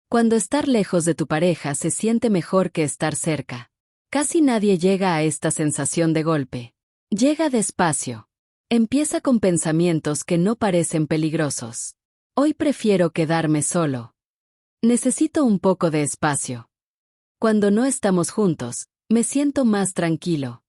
Cuando estar lejos de tu pareja se siente mejor que estar cerca. Casi nadie llega a esta sensación de golpe. Llega despacio. Empieza con pensamientos que no parecen peligrosos. Hoy prefiero quedarme solo. Necesito un poco de espacio. Cuando no estamos juntos, me siento más tranquilo.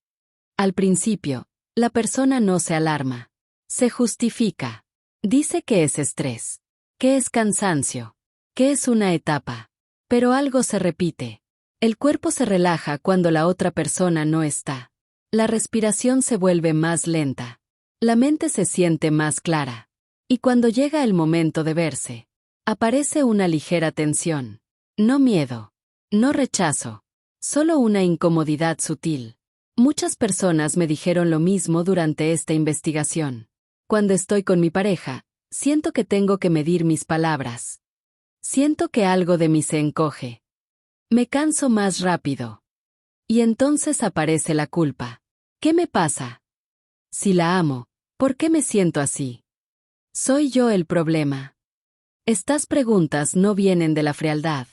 Al principio, la persona no se alarma. Se justifica. Dice que es estrés, que es cansancio, que es una etapa. Pero algo se repite. El cuerpo se relaja cuando la otra persona no está. La respiración se vuelve más lenta. La mente se siente más clara. Y cuando llega el momento de verse, aparece una ligera tensión. No miedo. No rechazo. Solo una incomodidad sutil. Muchas personas me dijeron lo mismo durante esta investigación. Cuando estoy con mi pareja, siento que tengo que medir mis palabras. Siento que algo de mí se encoge. Me canso más rápido. Y entonces aparece la culpa. ¿Qué me pasa? Si la amo, ¿por qué me siento así? ¿Soy yo el problema? Estas preguntas no vienen de la frialdad.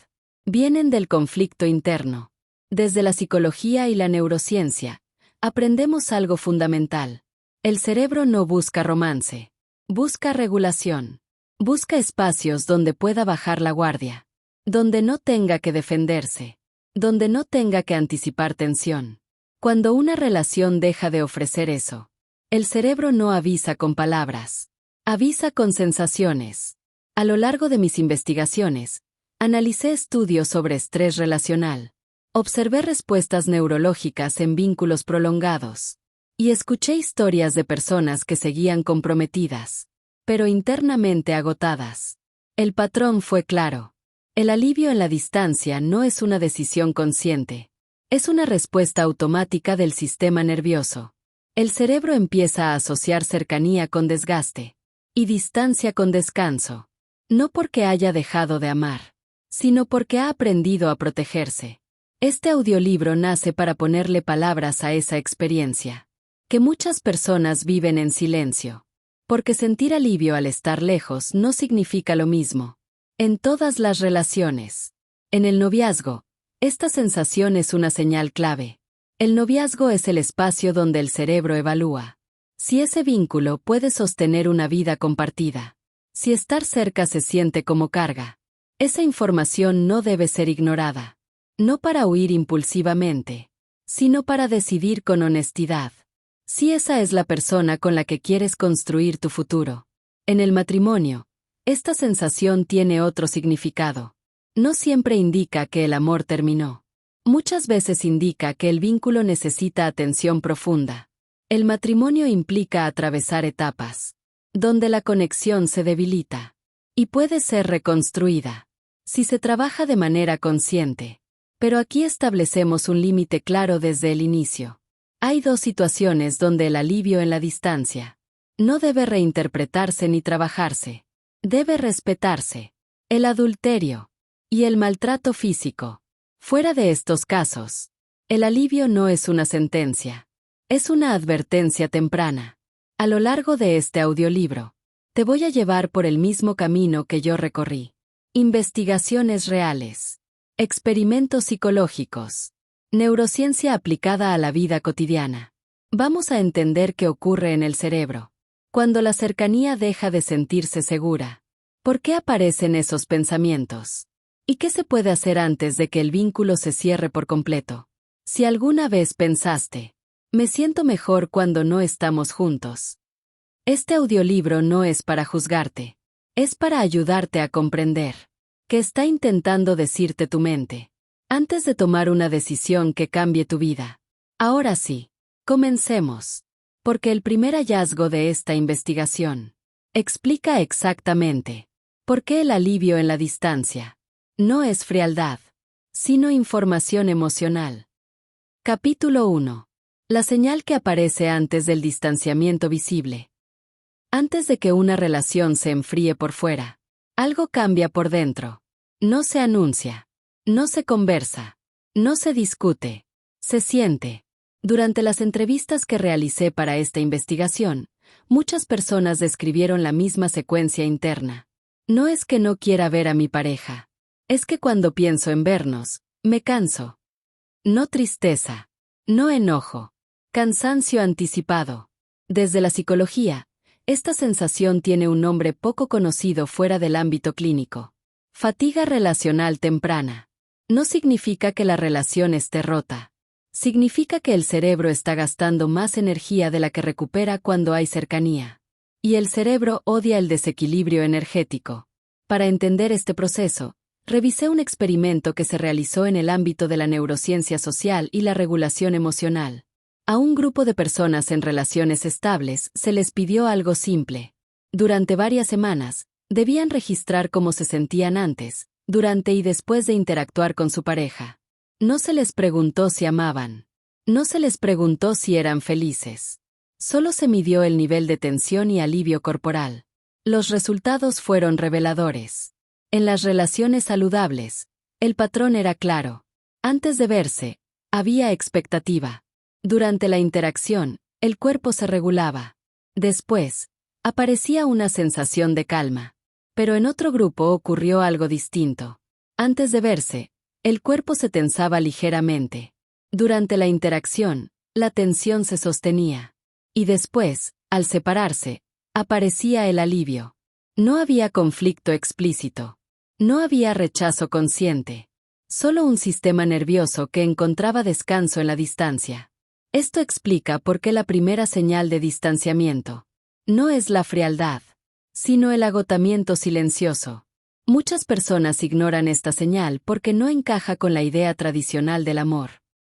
Vienen del conflicto interno. Desde la psicología y la neurociencia, aprendemos algo fundamental. El cerebro no busca romance. Busca regulación. Busca espacios donde pueda bajar la guardia. Donde no tenga que defenderse. Donde no tenga que anticipar tensión. Cuando una relación deja de ofrecer eso, el cerebro no avisa con palabras. Avisa con sensaciones. A lo largo de mis investigaciones, analicé estudios sobre estrés relacional. Observé respuestas neurológicas en vínculos prolongados. Y escuché historias de personas que seguían comprometidas, pero internamente agotadas. El patrón fue claro. El alivio en la distancia no es una decisión consciente. Es una respuesta automática del sistema nervioso. El cerebro empieza a asociar cercanía con desgaste y distancia con descanso. No porque haya dejado de amar, sino porque ha aprendido a protegerse. Este audiolibro nace para ponerle palabras a esa experiencia, que muchas personas viven en silencio. Porque sentir alivio al estar lejos no significa lo mismo. En todas las relaciones. En el noviazgo, esta sensación es una señal clave. El noviazgo es el espacio donde el cerebro evalúa si ese vínculo puede sostener una vida compartida. Si estar cerca se siente como carga. Esa información no debe ser ignorada. No para huir impulsivamente, sino para decidir con honestidad. Si esa es la persona con la que quieres construir tu futuro. En el matrimonio, esta sensación tiene otro significado. No siempre indica que el amor terminó. Muchas veces indica que el vínculo necesita atención profunda. El matrimonio implica atravesar etapas, donde la conexión se debilita, y puede ser reconstruida, si se trabaja de manera consciente. Pero aquí establecemos un límite claro desde el inicio. Hay dos situaciones donde el alivio en la distancia no debe reinterpretarse ni trabajarse. Debe respetarse. El adulterio y el maltrato físico. Fuera de estos casos, el alivio no es una sentencia. Es una advertencia temprana. A lo largo de este audiolibro, te voy a llevar por el mismo camino que yo recorrí. Investigaciones reales. Experimentos psicológicos. Neurociencia aplicada a la vida cotidiana. Vamos a entender qué ocurre en el cerebro cuando la cercanía deja de sentirse segura. ¿Por qué aparecen esos pensamientos? ¿Y qué se puede hacer antes de que el vínculo se cierre por completo? Si alguna vez pensaste, me siento mejor cuando no estamos juntos. Este audiolibro no es para juzgarte. Es para ayudarte a comprender qué está intentando decirte tu mente antes de tomar una decisión que cambie tu vida. Ahora sí, comencemos. Porque el primer hallazgo de esta investigación explica exactamente por qué el alivio en la distancia no es frialdad, sino información emocional. Capítulo 1. La señal que aparece antes del distanciamiento visible. Antes de que una relación se enfríe por fuera, algo cambia por dentro. No se anuncia, no se conversa, no se discute, se siente. Durante las entrevistas que realicé para esta investigación, muchas personas describieron la misma secuencia interna. No es que no quiera ver a mi pareja. Es que cuando pienso en vernos, me canso. No tristeza. No enojo. Cansancio anticipado. Desde la psicología, esta sensación tiene un nombre poco conocido fuera del ámbito clínico. Fatiga relacional temprana. No significa que la relación esté rota. Significa que el cerebro está gastando más energía de la que recupera cuando hay cercanía. Y el cerebro odia el desequilibrio energético. Para entender este proceso, revisé un experimento que se realizó en el ámbito de la neurociencia social y la regulación emocional. A un grupo de personas en relaciones estables se les pidió algo simple. Durante varias semanas, debían registrar cómo se sentían antes, durante y después de interactuar con su pareja. No se les preguntó si amaban. No se les preguntó si eran felices. Solo se midió el nivel de tensión y alivio corporal. Los resultados fueron reveladores. En las relaciones saludables, el patrón era claro. Antes de verse, había expectativa. Durante la interacción, el cuerpo se regulaba. Después, aparecía una sensación de calma. Pero en otro grupo ocurrió algo distinto. Antes de verse, el cuerpo se tensaba ligeramente. Durante la interacción, la tensión se sostenía. Y después, al separarse, aparecía el alivio. No había conflicto explícito. No había rechazo consciente. Solo un sistema nervioso que encontraba descanso en la distancia. Esto explica por qué la primera señal de distanciamiento no es la frialdad, sino el agotamiento silencioso. Muchas personas ignoran esta señal porque no encaja con la idea tradicional del amor.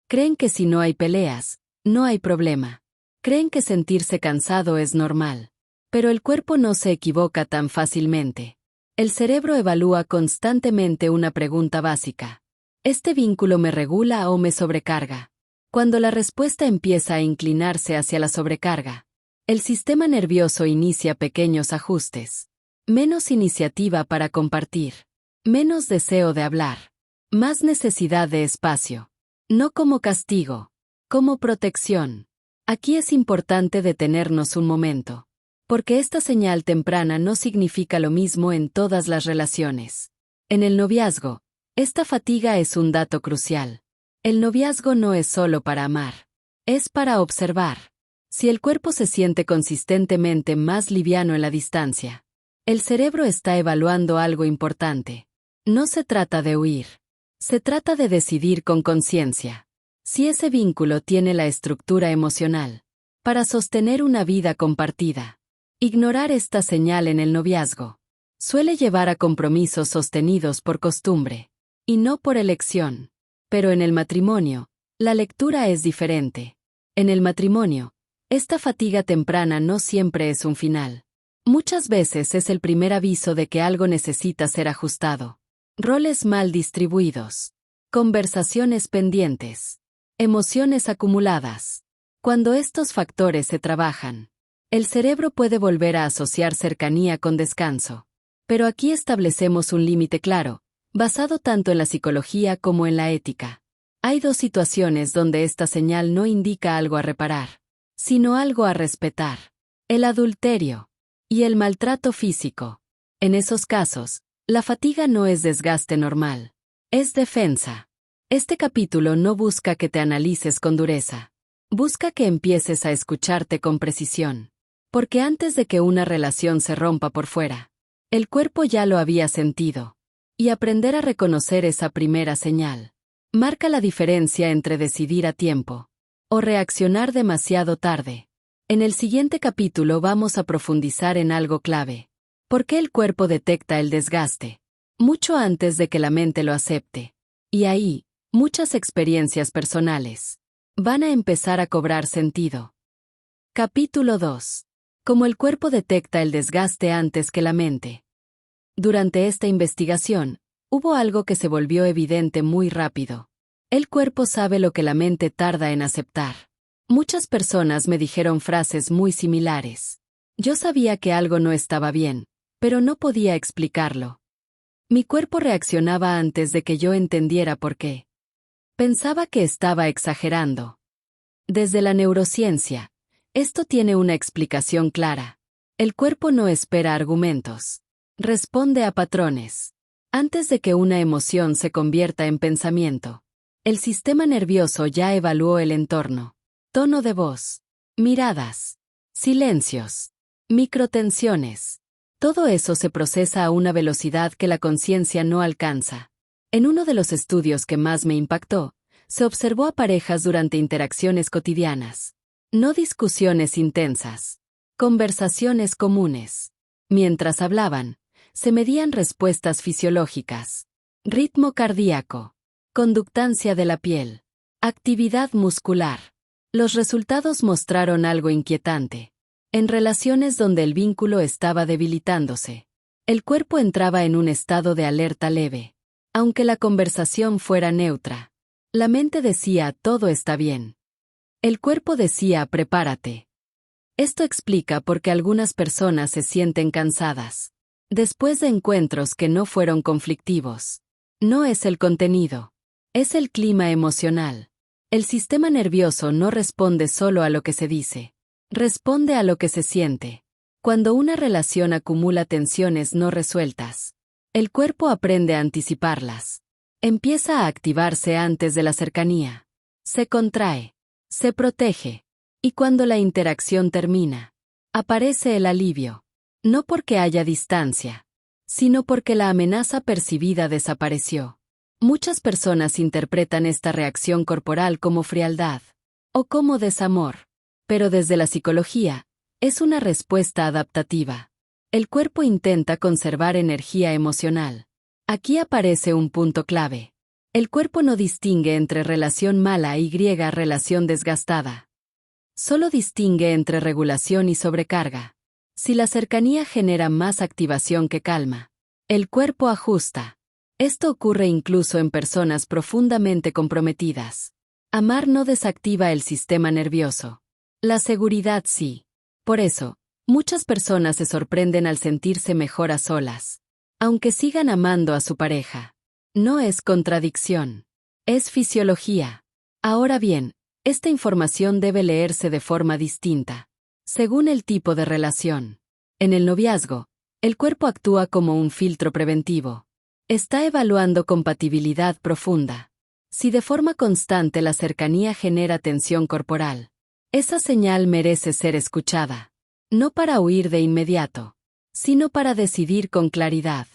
Creen que si no hay peleas, no hay problema. Creen que sentirse cansado es normal. Pero el cuerpo no se equivoca tan fácilmente. El cerebro evalúa constantemente una pregunta básica. ¿Este vínculo me regula o me sobrecarga? Cuando la respuesta empieza a inclinarse hacia la sobrecarga, el sistema nervioso inicia pequeños ajustes. Menos iniciativa para compartir. Menos deseo de hablar. Más necesidad de espacio. No como castigo, como protección. Aquí es importante detenernos un momento. Porque esta señal temprana no significa lo mismo en todas las relaciones. En el noviazgo, esta fatiga es un dato crucial. El noviazgo no es solo para amar. Es para observar. Si el cuerpo se siente consistentemente más liviano en la distancia, el cerebro está evaluando algo importante. No se trata de huir. Se trata de decidir con conciencia. Si ese vínculo tiene la estructura emocional para sostener una vida compartida. Ignorar esta señal en el noviazgo suele llevar a compromisos sostenidos por costumbre y no por elección. Pero en el matrimonio, la lectura es diferente. En el matrimonio, esta fatiga temprana no siempre es un final. Muchas veces es el primer aviso de que algo necesita ser ajustado. Roles mal distribuidos. Conversaciones pendientes. Emociones acumuladas. Cuando estos factores se trabajan, el cerebro puede volver a asociar cercanía con descanso. Pero aquí establecemos un límite claro, basado tanto en la psicología como en la ética. Hay dos situaciones donde esta señal no indica algo a reparar, sino algo a respetar. El adulterio y el maltrato físico. En esos casos, la fatiga no es desgaste normal, es defensa. Este capítulo no busca que te analices con dureza. Busca que empieces a escucharte con precisión. Porque antes de que una relación se rompa por fuera, el cuerpo ya lo había sentido. Y aprender a reconocer esa primera señal marca la diferencia entre decidir a tiempo o reaccionar demasiado tarde. En el siguiente capítulo vamos a profundizar en algo clave. ¿Por qué el cuerpo detecta el desgaste mucho antes de que la mente lo acepte? Y ahí, muchas experiencias personales van a empezar a cobrar sentido. Capítulo 2. Cómo el cuerpo detecta el desgaste antes que la mente. Durante esta investigación, hubo algo que se volvió evidente muy rápido. El cuerpo sabe lo que la mente tarda en aceptar. Muchas personas me dijeron frases muy similares. Yo sabía que algo no estaba bien, pero no podía explicarlo. Mi cuerpo reaccionaba antes de que yo entendiera por qué. Pensaba que estaba exagerando. Desde la neurociencia, esto tiene una explicación clara. El cuerpo no espera argumentos. Responde a patrones. Antes de que una emoción se convierta en pensamiento, el sistema nervioso ya evaluó el entorno. Tono de voz, miradas, silencios, microtensiones. Todo eso se procesa a una velocidad que la conciencia no alcanza. En uno de los estudios que más me impactó, se observó a parejas durante interacciones cotidianas. No discusiones intensas, conversaciones comunes. Mientras hablaban, se medían respuestas fisiológicas, ritmo cardíaco, conductancia de la piel, actividad muscular. Los resultados mostraron algo inquietante. En relaciones donde el vínculo estaba debilitándose, el cuerpo entraba en un estado de alerta leve. Aunque la conversación fuera neutra, la mente decía todo está bien. El cuerpo decía prepárate. Esto explica por qué algunas personas se sienten cansadas después de encuentros que no fueron conflictivos. No es el contenido, es el clima emocional. El sistema nervioso no responde solo a lo que se dice, responde a lo que se siente. Cuando una relación acumula tensiones no resueltas, el cuerpo aprende a anticiparlas. Empieza a activarse antes de la cercanía. Se contrae, se protege, y cuando la interacción termina, aparece el alivio. No porque haya distancia, sino porque la amenaza percibida desapareció. Muchas personas interpretan esta reacción corporal como frialdad o como desamor, pero desde la psicología, es una respuesta adaptativa. El cuerpo intenta conservar energía emocional. Aquí aparece un punto clave. El cuerpo no distingue entre relación mala y relación desgastada. Solo distingue entre regulación y sobrecarga. Si la cercanía genera más activación que calma, el cuerpo ajusta. Esto ocurre incluso en personas profundamente comprometidas. Amar no desactiva el sistema nervioso. La seguridad sí. Por eso, muchas personas se sorprenden al sentirse mejor a solas, aunque sigan amando a su pareja. No es contradicción. Es fisiología. Ahora bien, esta información debe leerse de forma distinta, según el tipo de relación. En el noviazgo, el cuerpo actúa como un filtro preventivo. Está evaluando compatibilidad profunda. Si de forma constante la cercanía genera tensión corporal, esa señal merece ser escuchada. No para huir de inmediato, sino para decidir con claridad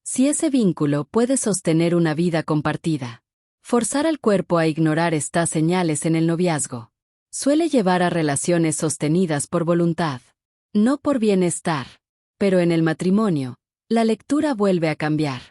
si ese vínculo puede sostener una vida compartida. Forzar al cuerpo a ignorar estas señales en el noviazgo suele llevar a relaciones sostenidas por voluntad, no por bienestar. Pero en el matrimonio, la lectura vuelve a cambiar.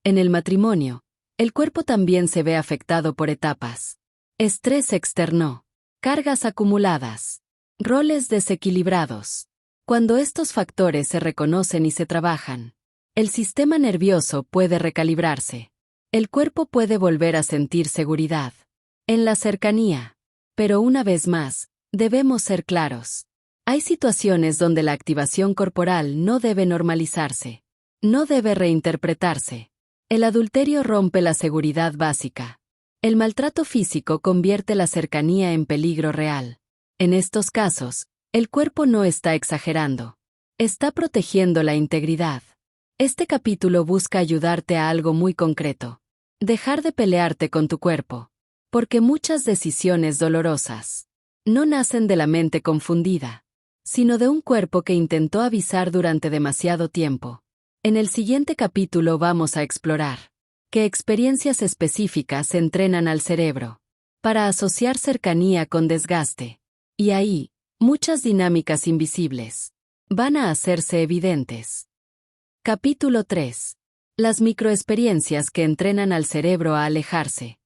En el matrimonio, el cuerpo también se ve afectado por etapas. Estrés externo, cargas acumuladas, roles desequilibrados. Cuando estos factores se reconocen y se trabajan, el sistema nervioso puede recalibrarse. El cuerpo puede volver a sentir seguridad en la cercanía. Pero una vez más, debemos ser claros. Hay situaciones donde la activación corporal no debe normalizarse. No debe reinterpretarse. El adulterio rompe la seguridad básica. El maltrato físico convierte la cercanía en peligro real. En estos casos, el cuerpo no está exagerando. Está protegiendo la integridad. Este capítulo busca ayudarte a algo muy concreto. Dejar de pelearte con tu cuerpo. Porque muchas decisiones dolorosas no nacen de la mente confundida, sino de un cuerpo que intentó avisar durante demasiado tiempo. En el siguiente capítulo vamos a explorar qué experiencias específicas entrenan al cerebro para asociar cercanía con desgaste. Y ahí, muchas dinámicas invisibles van a hacerse evidentes. Capítulo 3. Las microexperiencias que entrenan al cerebro a alejarse.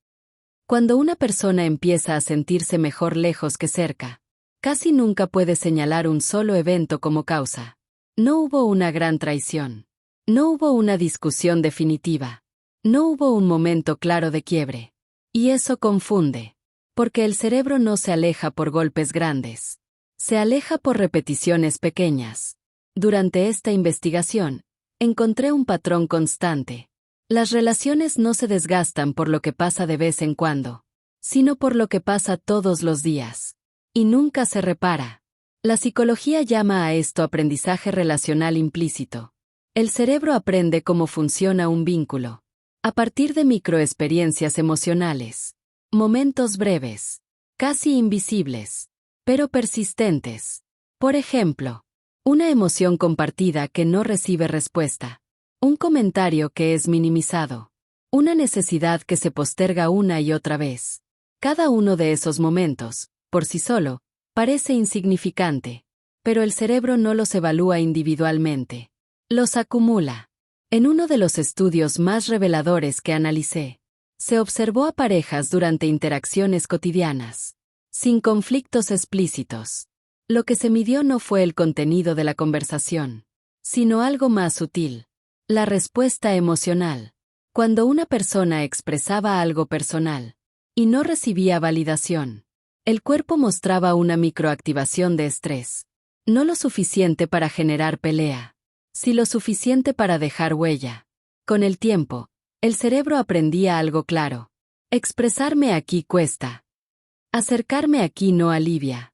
Cuando una persona empieza a sentirse mejor lejos que cerca, casi nunca puede señalar un solo evento como causa. No hubo una gran traición. No hubo una discusión definitiva. No hubo un momento claro de quiebre. Y eso confunde. Porque el cerebro no se aleja por golpes grandes. Se aleja por repeticiones pequeñas. Durante esta investigación, encontré un patrón constante. Las relaciones no se desgastan por lo que pasa de vez en cuando, sino por lo que pasa todos los días. Y nunca se repara. La psicología llama a esto aprendizaje relacional implícito. El cerebro aprende cómo funciona un vínculo. A partir de microexperiencias emocionales. Momentos breves. Casi invisibles. Pero persistentes. Por ejemplo, una emoción compartida que no recibe respuesta. Un comentario que es minimizado. Una necesidad que se posterga una y otra vez. Cada uno de esos momentos, por sí solo, parece insignificante. Pero el cerebro no los evalúa individualmente. Los acumula. En uno de los estudios más reveladores que analicé, se observó a parejas durante interacciones cotidianas, sin conflictos explícitos. Lo que se midió no fue el contenido de la conversación, sino algo más sutil, la respuesta emocional. Cuando una persona expresaba algo personal y no recibía validación, el cuerpo mostraba una microactivación de estrés, no lo suficiente para generar pelea, sí lo suficiente para dejar huella. Con el tiempo, el cerebro aprendía algo claro. Expresarme aquí cuesta. Acercarme aquí no alivia.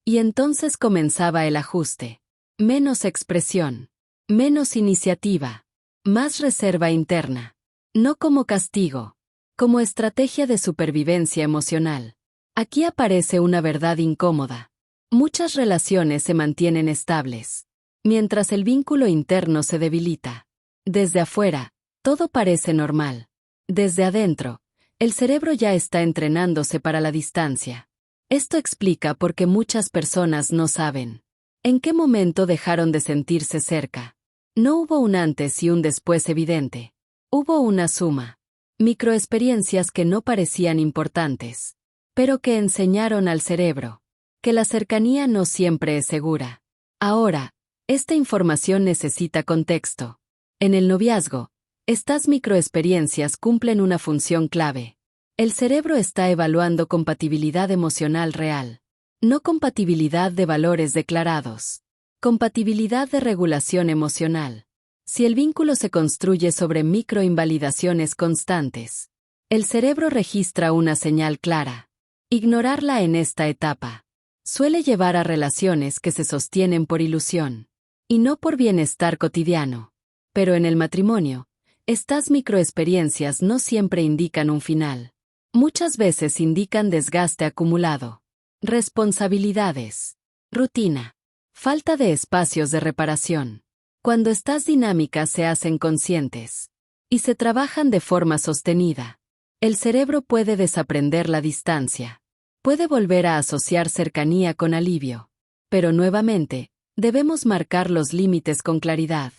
Y entonces comenzaba el ajuste. Menos expresión. Menos iniciativa. Más reserva interna. No como castigo. Como estrategia de supervivencia emocional. Aquí aparece una verdad incómoda. Muchas relaciones se mantienen estables, mientras el vínculo interno se debilita. Desde afuera, todo parece normal. Desde adentro, el cerebro ya está entrenándose para la distancia. Esto explica por qué muchas personas no saben en qué momento dejaron de sentirse cerca. No hubo un antes y un después evidente. Hubo una suma. Microexperiencias que no parecían importantes, pero que enseñaron al cerebro que la cercanía no siempre es segura. Ahora, esta información necesita contexto. En el noviazgo, estas microexperiencias cumplen una función clave. El cerebro está evaluando compatibilidad emocional real, no compatibilidad de valores declarados, compatibilidad de regulación emocional. Si el vínculo se construye sobre microinvalidaciones constantes, el cerebro registra una señal clara. Ignorarla en esta etapa suele llevar a relaciones que se sostienen por ilusión y no por bienestar cotidiano. Pero en el matrimonio, estas microexperiencias no siempre indican un final. Muchas veces indican desgaste acumulado, responsabilidades, rutina, falta de espacios de reparación. Cuando estas dinámicas se hacen conscientes y se trabajan de forma sostenida, el cerebro puede desaprender la distancia, puede volver a asociar cercanía con alivio. Pero nuevamente, debemos marcar los límites con claridad.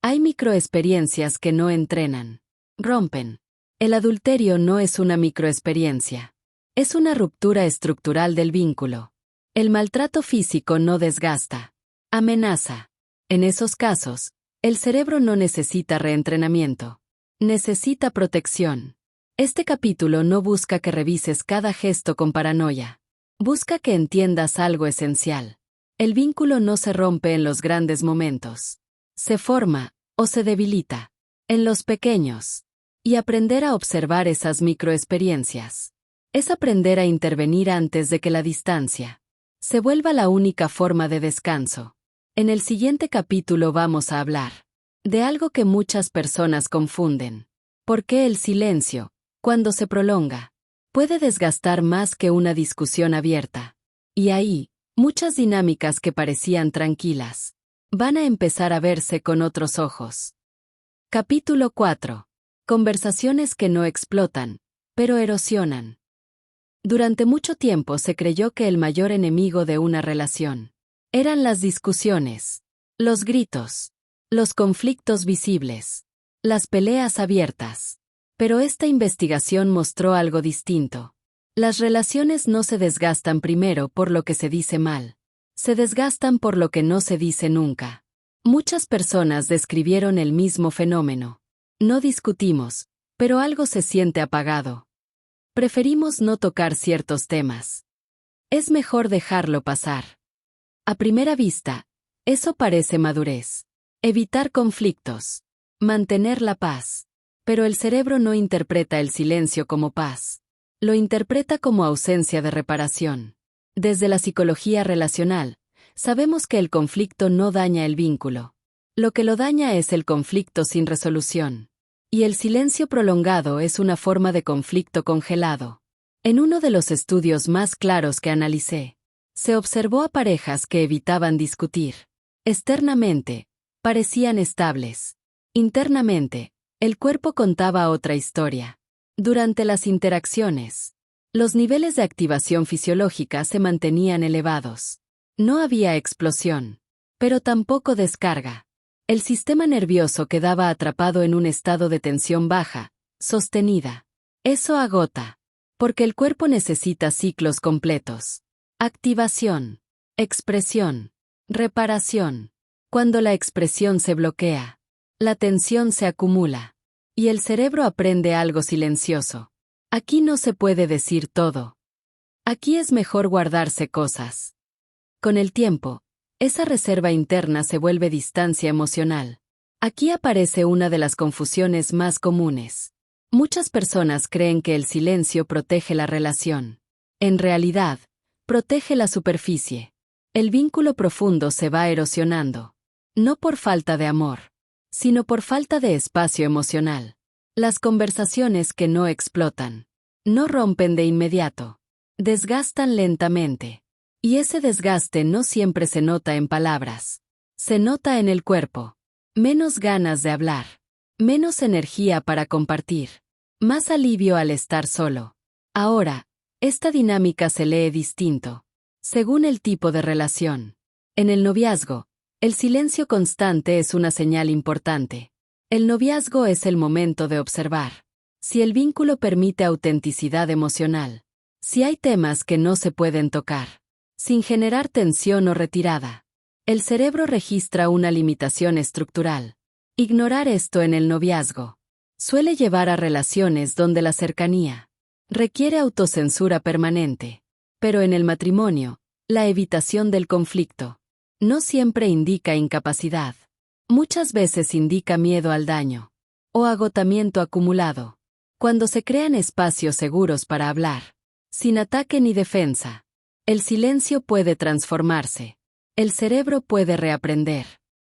Hay microexperiencias que no entrenan, rompen. El adulterio no es una microexperiencia. Es una ruptura estructural del vínculo. El maltrato físico no desgasta, amenaza. En esos casos, el cerebro no necesita reentrenamiento. Necesita protección. Este capítulo no busca que revises cada gesto con paranoia. Busca que entiendas algo esencial. El vínculo no se rompe en los grandes momentos. Se forma, o se debilita, en los pequeños. Y aprender a observar esas microexperiencias es aprender a intervenir antes de que la distancia se vuelva la única forma de descanso. En el siguiente capítulo vamos a hablar de algo que muchas personas confunden. ¿Por qué el silencio, cuando se prolonga, puede desgastar más que una discusión abierta? Y ahí, muchas dinámicas que parecían tranquilas van a empezar a verse con otros ojos. Capítulo 4. Conversaciones que no explotan, pero erosionan. Durante mucho tiempo se creyó que el mayor enemigo de una relación eran las discusiones, los gritos, los conflictos visibles, las peleas abiertas. Pero esta investigación mostró algo distinto. Las relaciones no se desgastan primero por lo que se dice mal. Se desgastan por lo que no se dice nunca. Muchas personas describieron el mismo fenómeno. No discutimos, pero algo se siente apagado. Preferimos no tocar ciertos temas. Es mejor dejarlo pasar. A primera vista, eso parece madurez. Evitar conflictos. Mantener la paz. Pero el cerebro no interpreta el silencio como paz. Lo interpreta como ausencia de reparación. Desde la psicología relacional, sabemos que el conflicto no daña el vínculo. Lo que lo daña es el conflicto sin resolución. Y el silencio prolongado es una forma de conflicto congelado. En uno de los estudios más claros que analicé, se observó a parejas que evitaban discutir. Externamente, parecían estables. Internamente, el cuerpo contaba otra historia. Durante las interacciones, los niveles de activación fisiológica se mantenían elevados. No había explosión, pero tampoco descarga. El sistema nervioso quedaba atrapado en un estado de tensión baja, sostenida. Eso agota, porque el cuerpo necesita ciclos completos. Activación, expresión, reparación. Cuando la expresión se bloquea, la tensión se acumula, y el cerebro aprende algo silencioso. Aquí no se puede decir todo. Aquí es mejor guardarse cosas. Con el tiempo, esa reserva interna se vuelve distancia emocional. Aquí aparece una de las confusiones más comunes. Muchas personas creen que el silencio protege la relación. En realidad, protege la superficie. El vínculo profundo se va erosionando. No por falta de amor, sino por falta de espacio emocional. Las conversaciones que no explotan, no rompen de inmediato, desgastan lentamente. Y ese desgaste no siempre se nota en palabras. Se nota en el cuerpo. Menos ganas de hablar. Menos energía para compartir. Más alivio al estar solo. Ahora, esta dinámica se lee distinto, según el tipo de relación. En el noviazgo, el silencio constante es una señal importante. El noviazgo es el momento de observar si el vínculo permite autenticidad emocional, si hay temas que no se pueden tocar, sin generar tensión o retirada. El cerebro registra una limitación estructural. Ignorar esto en el noviazgo suele llevar a relaciones donde la cercanía requiere autocensura permanente. Pero en el matrimonio, la evitación del conflicto no siempre indica incapacidad. Muchas veces indica miedo al daño o agotamiento acumulado. Cuando se crean espacios seguros para hablar, sin ataque ni defensa, el silencio puede transformarse. El cerebro puede reaprender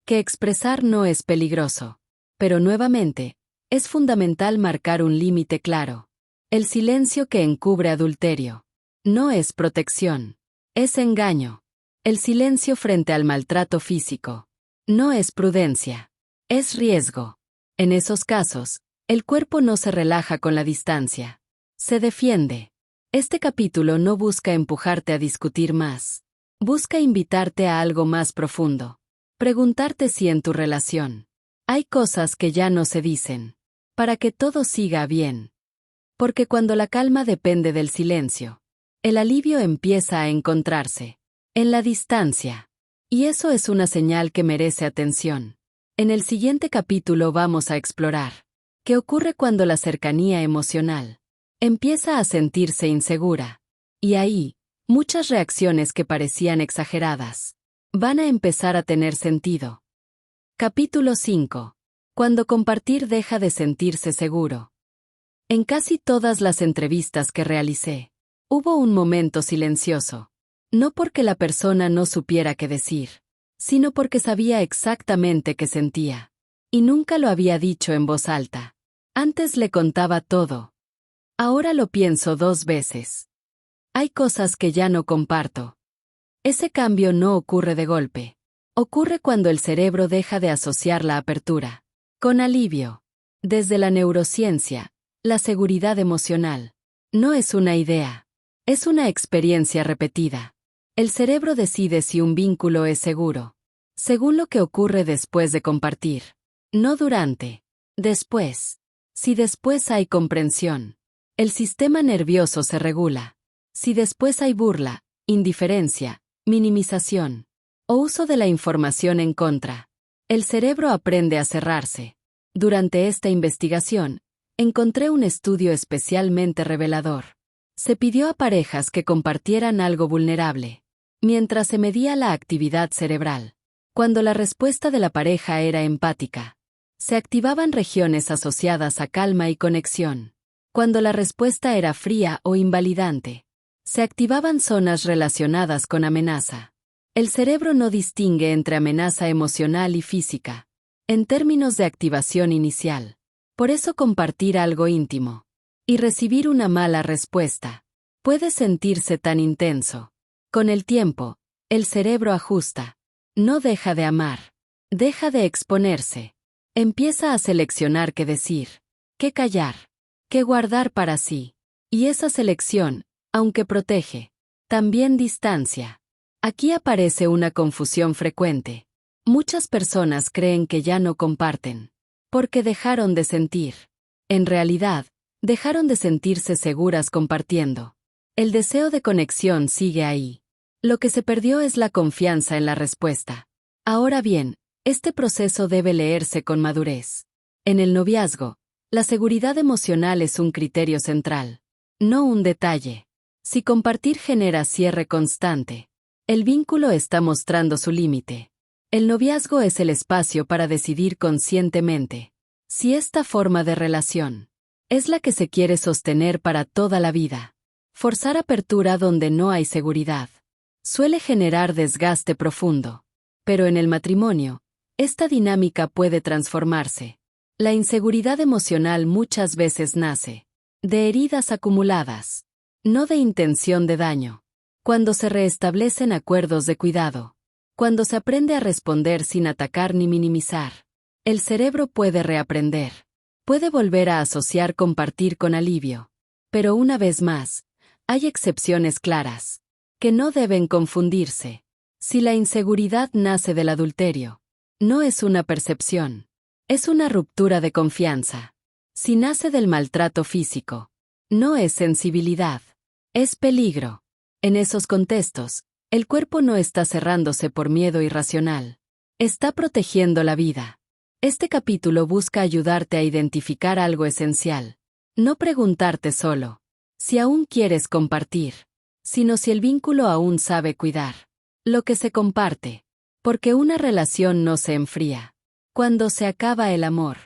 que expresar no es peligroso. Pero nuevamente, es fundamental marcar un límite claro. El silencio que encubre adulterio no es protección, es engaño. El silencio frente al maltrato físico no es prudencia, es riesgo. En esos casos, el cuerpo no se relaja con la distancia, se defiende. Este capítulo no busca empujarte a discutir más. Busca invitarte a algo más profundo. Preguntarte si en tu relación hay cosas que ya no se dicen, para que todo siga bien. Porque cuando la calma depende del silencio, el alivio empieza a encontrarse en la distancia. Y eso es una señal que merece atención. En el siguiente capítulo vamos a explorar qué ocurre cuando la cercanía emocional empieza a sentirse insegura. Y ahí, muchas reacciones que parecían exageradas van a empezar a tener sentido. Capítulo 5. Cuando compartir deja de sentirse seguro. En casi todas las entrevistas que realicé, hubo un momento silencioso. No porque la persona no supiera qué decir, sino porque sabía exactamente qué sentía. Y nunca lo había dicho en voz alta. Antes le contaba todo. Ahora lo pienso 2 veces. Hay cosas que ya no comparto. Ese cambio no ocurre de golpe. Ocurre cuando el cerebro deja de asociar la apertura con alivio. Desde la neurociencia, la seguridad emocional no es una idea, es una experiencia repetida. El cerebro decide si un vínculo es seguro, según lo que ocurre después de compartir, no durante. Después. Si después hay comprensión, el sistema nervioso se regula. Si después hay burla, indiferencia, minimización o uso de la información en contra, el cerebro aprende a cerrarse. Durante esta investigación, encontré un estudio especialmente revelador. Se pidió a parejas que compartieran algo vulnerable, mientras se medía la actividad cerebral. Cuando la respuesta de la pareja era empática, se activaban regiones asociadas a calma y conexión. Cuando la respuesta era fría o invalidante, se activaban zonas relacionadas con amenaza. El cerebro no distingue entre amenaza emocional y física. en términos de activación inicial. Por eso compartir algo íntimo y recibir una mala respuesta puede sentirse tan intenso. Con el tiempo, el cerebro ajusta. No deja de amar. Deja de exponerse. Empieza a seleccionar qué decir, qué callar, qué guardar para sí. Y esa selección, aunque protege, también distancia. Aquí aparece una confusión frecuente. Muchas personas creen que ya no comparten, porque dejaron de sentir. En realidad, dejaron de sentirse seguras compartiendo. El deseo de conexión sigue ahí. Lo que se perdió es la confianza en la respuesta. Ahora bien, este proceso debe leerse con madurez. En el noviazgo, la seguridad emocional es un criterio central, no un detalle. Si compartir genera cierre constante, el vínculo está mostrando su límite. El noviazgo es el espacio para decidir conscientemente si esta forma de relación es la que se quiere sostener para toda la vida. Forzar apertura donde no hay seguridad suele generar desgaste profundo. Pero en el matrimonio, esta dinámica puede transformarse. La inseguridad emocional muchas veces nace de heridas acumuladas, no de intención de daño. Cuando se restablecen acuerdos de cuidado, cuando se aprende a responder sin atacar ni minimizar, el cerebro puede reaprender. Puede volver a asociar compartir con alivio. Pero una vez más, hay excepciones claras, que no deben confundirse. Si la inseguridad nace del adulterio, no es una percepción, es una ruptura de confianza. Si nace del maltrato físico, no es sensibilidad, es peligro. En esos contextos, el cuerpo no está cerrándose por miedo irracional, está protegiendo la vida. Este capítulo busca ayudarte a identificar algo esencial. No preguntarte solo si aún quieres compartir, sino si el vínculo aún sabe cuidar lo que se comparte. Porque una relación no se enfría cuando se acaba el amor.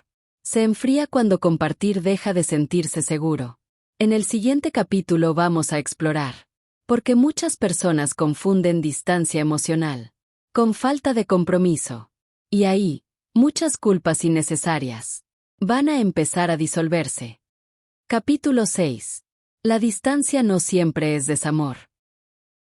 Se enfría cuando compartir deja de sentirse seguro. En el siguiente capítulo vamos a explorar porque muchas personas confunden distancia emocional con falta de compromiso. Y ahí, muchas culpas innecesarias van a empezar a disolverse. Capítulo 6. La distancia no siempre es desamor.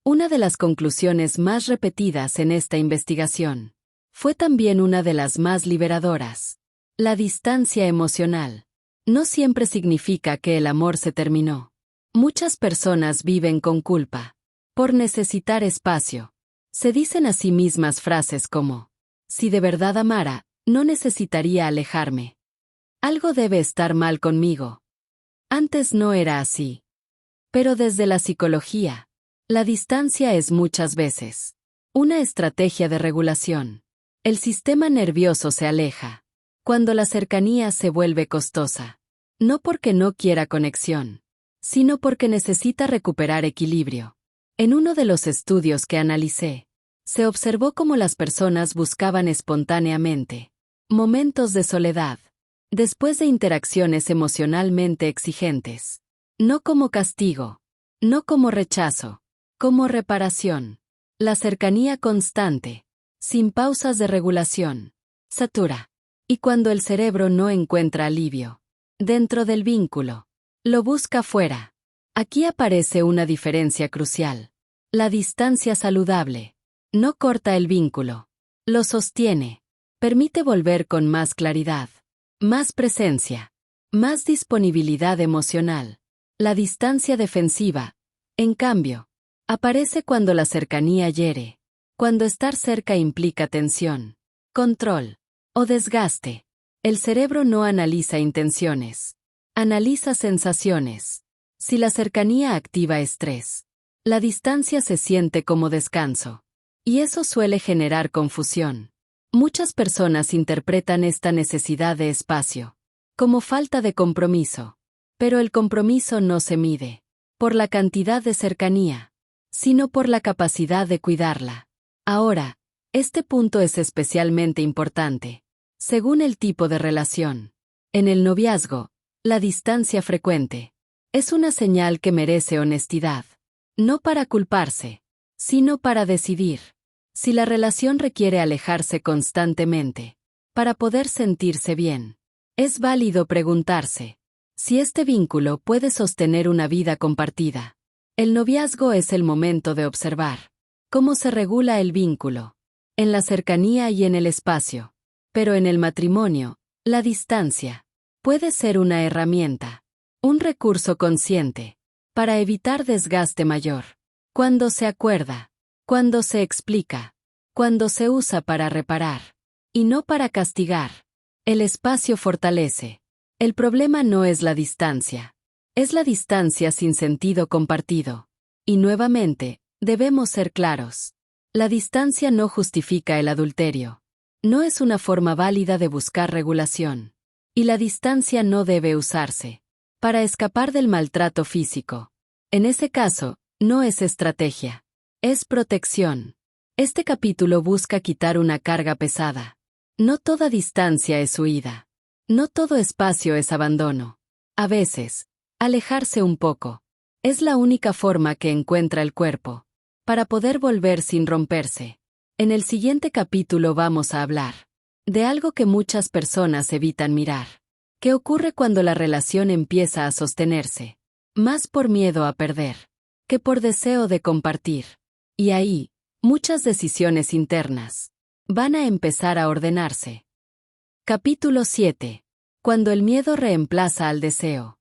Una de las conclusiones más repetidas en esta investigación fue también una de las más liberadoras. La distancia emocional no siempre significa que el amor se terminó. Muchas personas viven con culpa por necesitar espacio. Se dicen a sí mismas frases como: si de verdad amara, no necesitaría alejarme. Algo debe estar mal conmigo. Antes no era así. Pero desde la psicología, la distancia es muchas veces una estrategia de regulación. El sistema nervioso se aleja cuando la cercanía se vuelve costosa. No porque no quiera conexión, sino porque necesita recuperar equilibrio. En uno de los estudios que analicé, se observó cómo las personas buscaban espontáneamente momentos de soledad después de interacciones emocionalmente exigentes. No como castigo, no como rechazo, como reparación. La cercanía constante, sin pausas de regulación, satura. Y cuando el cerebro no encuentra alivio dentro del vínculo, lo busca fuera. Aquí aparece una diferencia crucial. La distancia saludable no corta el vínculo, lo sostiene, permite volver con más claridad, más presencia, más disponibilidad emocional. La distancia defensiva, en cambio, aparece cuando la cercanía hiere, cuando estar cerca implica tensión, control o desgaste. El cerebro no analiza intenciones, analiza sensaciones. Si la cercanía activa estrés, la distancia se siente como descanso, y eso suele generar confusión. Muchas personas interpretan esta necesidad de espacio como falta de compromiso. Pero el compromiso no se mide por la cantidad de cercanía, sino por la capacidad de cuidarla. Ahora, este punto es especialmente importante, según el tipo de relación. En el noviazgo, la distancia frecuente es una señal que merece honestidad, no para culparse, sino para decidir. Si la relación requiere alejarse constantemente, para poder sentirse bien. Es válido preguntarse si este vínculo puede sostener una vida compartida. El noviazgo es el momento de observar cómo se regula el vínculo, en la cercanía y en el espacio. Pero en el matrimonio, la distancia puede ser una herramienta, un recurso consciente, para evitar desgaste mayor. Cuando se acuerda, cuando se explica, cuando se usa para reparar, y no para castigar, el espacio fortalece. El problema no es la distancia, es la distancia sin sentido compartido. Y nuevamente, debemos ser claros. La distancia no justifica el adulterio. No es una forma válida de buscar regulación. Y la distancia no debe usarse para escapar del maltrato físico. En ese caso, no es estrategia, es protección. Este capítulo busca quitar una carga pesada. No toda distancia es huida. No todo espacio es abandono. A veces, alejarse un poco es la única forma que encuentra el cuerpo para poder volver sin romperse. En el siguiente capítulo vamos a hablar de algo que muchas personas evitan mirar. ¿Qué ocurre cuando la relación empieza a sostenerse? Más por miedo a perder que por deseo de compartir. Y ahí, muchas decisiones internas van a empezar a ordenarse. Capítulo 7. Cuando el miedo reemplaza al deseo.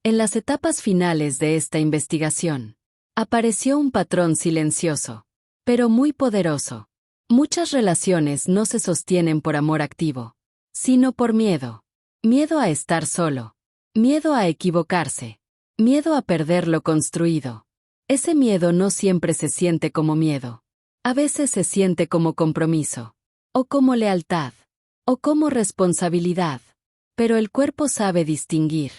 En las etapas finales de esta investigación, apareció un patrón silencioso, pero muy poderoso. Muchas relaciones no se sostienen por amor activo, sino por miedo. Miedo a estar solo, miedo a equivocarse, miedo a perder lo construido. Ese miedo no siempre se siente como miedo. A veces se siente como compromiso, o como lealtad, o como responsabilidad. Pero el cuerpo sabe distinguir.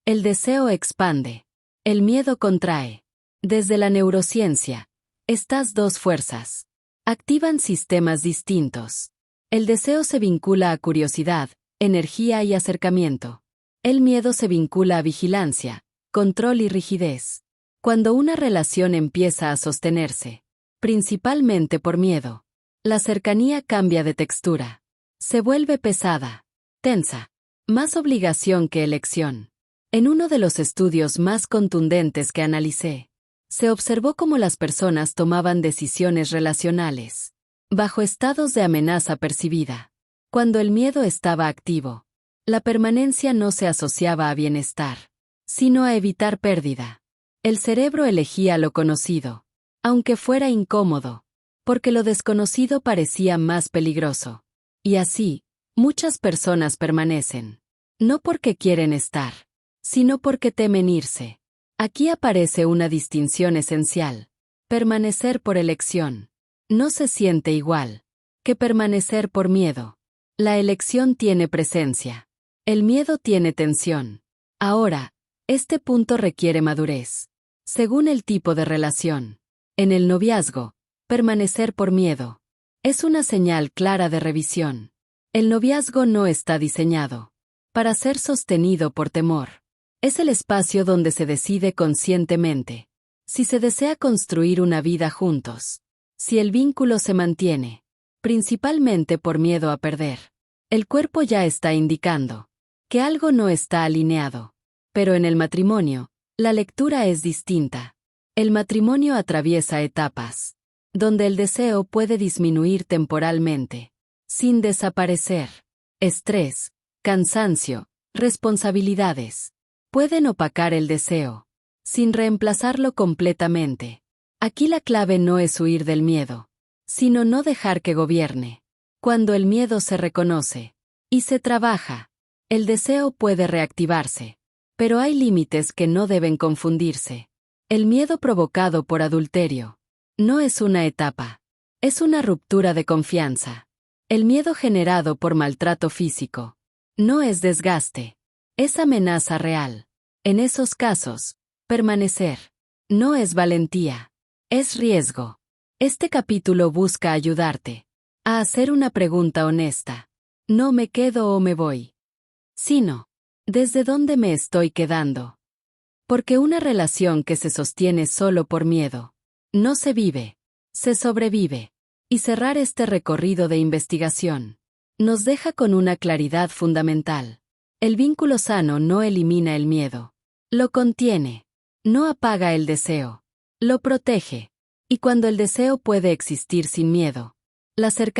El deseo expande, el miedo contrae. Desde la neurociencia, estas dos fuerzas activan sistemas distintos. El deseo se vincula a curiosidad, energía y acercamiento. El miedo se vincula a vigilancia, control y rigidez. Cuando una relación empieza a sostenerse, principalmente por miedo, la cercanía cambia de textura. Se vuelve pesada, tensa, más obligación que elección. En uno de los estudios más contundentes que analicé, se observó cómo las personas tomaban decisiones relacionales bajo estados de amenaza percibida. Cuando el miedo estaba activo, la permanencia no se asociaba a bienestar, sino a evitar pérdida. El cerebro elegía lo conocido, aunque fuera incómodo, porque lo desconocido parecía más peligroso. Y así, muchas personas permanecen, no porque quieren estar, sino porque temen irse. Aquí aparece una distinción esencial. Permanecer por elección no se siente igual que permanecer por miedo. La elección tiene presencia. El miedo tiene tensión. Ahora, este punto requiere madurez. Según el tipo de relación. En el noviazgo, permanecer por miedo es una señal clara de revisión. El noviazgo no está diseñado para ser sostenido por temor. Es el espacio donde se decide conscientemente si se desea construir una vida juntos, si el vínculo se mantiene, principalmente por miedo a perder. El cuerpo ya está indicando que algo no está alineado. Pero en el matrimonio, la lectura es distinta. El matrimonio atraviesa etapas, donde el deseo puede disminuir temporalmente, sin desaparecer. Estrés, cansancio, responsabilidades pueden opacar el deseo, sin reemplazarlo completamente. Aquí la clave no es huir del miedo, sino no dejar que gobierne. Cuando el miedo se reconoce y se trabaja, el deseo puede reactivarse. Pero hay límites que no deben confundirse. El miedo provocado por adulterio no es una etapa, es una ruptura de confianza. El miedo generado por maltrato físico no es desgaste, es amenaza real. En esos casos, permanecer no es valentía, es riesgo. Este capítulo busca ayudarte a hacer una pregunta honesta. No me quedo o me voy, sino, ¿desde dónde me estoy quedando? Porque una relación que se sostiene solo por miedo no se vive, se sobrevive. Y cerrar este recorrido de investigación Nos deja con una claridad fundamental. El vínculo sano no elimina el miedo. Lo contiene. No apaga el deseo. Lo protege. Y cuando el deseo puede existir sin miedo, la cercanía